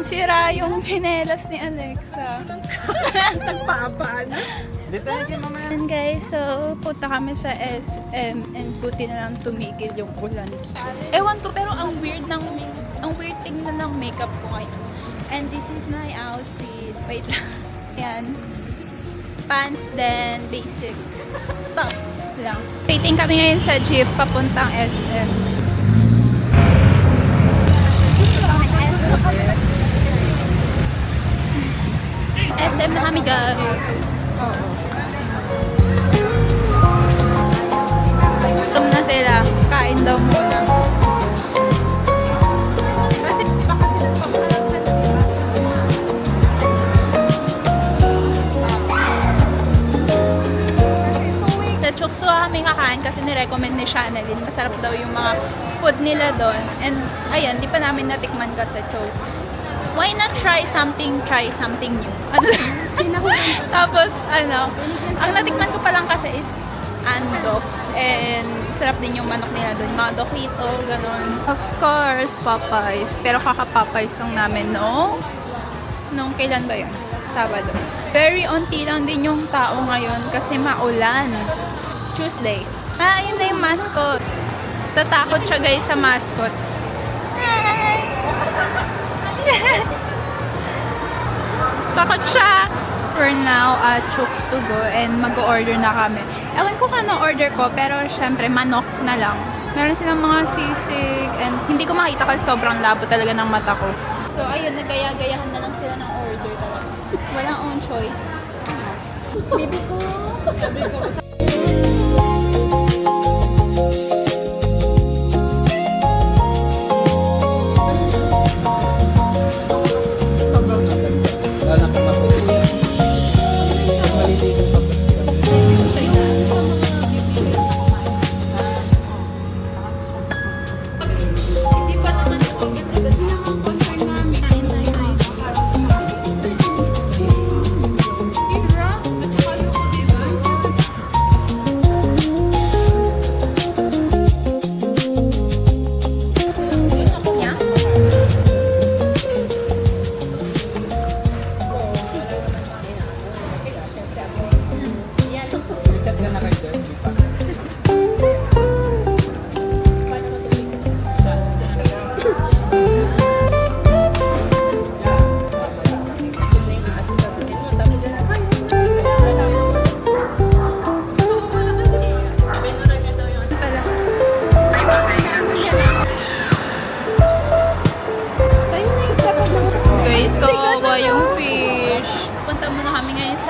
Sira yung tsinelas ni Alexa. Nagpaapaan. Hindi tayo kayo mamaya. And guys, so punta kami sa SM and buti na lang tumigil yung ulan. Ewan ko, pero ang weird tingnan ng makeup ko ngayon. And this is my outfit. Wait lang. Yan. Pants, then basic top lang. Waiting kami ngayon sa jeep papuntang SM. SM na kami guys. Gutom na sila. Kain daw muna. Kasi iba kasi nagpapalakan. Sa Chuksuha kami kakain kasi nirecommend ni Shanalyn. Masarap daw yung mga food nila doon. And ayan, di pa namin natikman kasi. So, why not try something new? Tapos, ang natikman ko pa lang kasi is Andox. And sarap din yung manok nila doon. Mga dokito, ganun. Of course, Popeyes. Pero kaka-Popeyes lang namin, no? Nung kailan ba yun? Sabado. Very onti lang din yung tao ngayon kasi maulan. Tuesday. Yun na yung mascot. Tatakot siya guys sa mascot. Hi! Takot siya! For now, chooks to go and mag-order na kami. Ewan ko kung order ko, pero syempre manok na lang. Meron silang mga sisig and hindi ko makita kasi sobrang labo talaga ng mata ko. So ayun, nagaya-gayahan na lang sila ng order talaga. Walang own choice. Baby ko!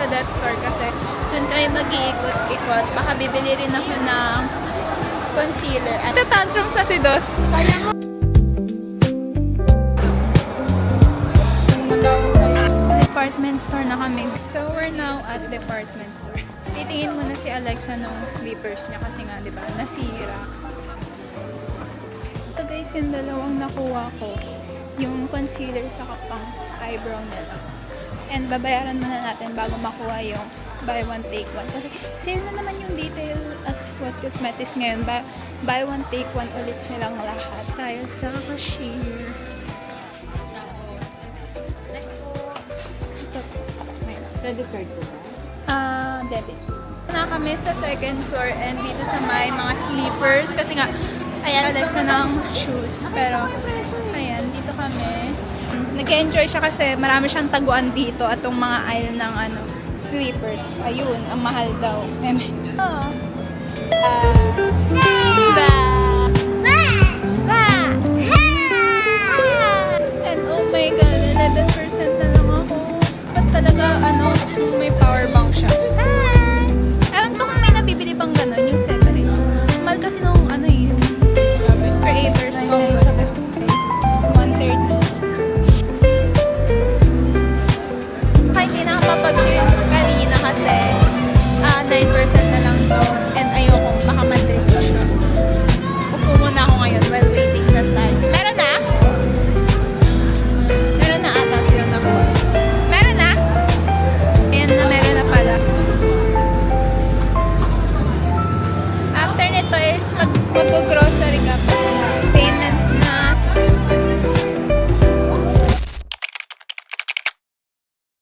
That store kasi dun kami mag-iikot-ikot. Baka bibili rin ako ng concealer. At tantrum sa si Dos. Sa department store na kami. So we're now at department store. Titingin muna si Alexa ng slippers niya kasi nga, di ba, nasira. Ito guys, yung dalawang nakuha ko. Yung concealer sa kapang eyebrow nila. And babayaran muna natin bago makuha yung buy one take one. Kasi sale na naman yung detail at Squad Cosmetics ngayon. Buy one take one ulit silang lahat. Tayo sa cashier. Let's go. Ito. Credit card ko ba? Debit. Na kami sa second floor and dito sa may mga sleepers. Kasi nga, ayan, Alexa ng shoes. Pero, ayan, dito kami. Nag-enjoy siya kasi marami siyang taguan dito at yung mga aisle ng sleepers. Ayun, ang mahal daw. Oh. And oh my god, 11% na lang ako. Ba't talaga, may power bank siya. Ewan ko kung may nabibili pang gano'n, yung separate. Mahal kasi nung yung creators ko. 130. Mapag-film kanina kasi 9% na lang to and ayoko baka madrip siya. Upo muna ako ngayon while waiting sa size. Meron na? Meron na ata sila na ko. Meron na? Ayan na, meron na pala. After nito is mag-grocery ka. Payment na.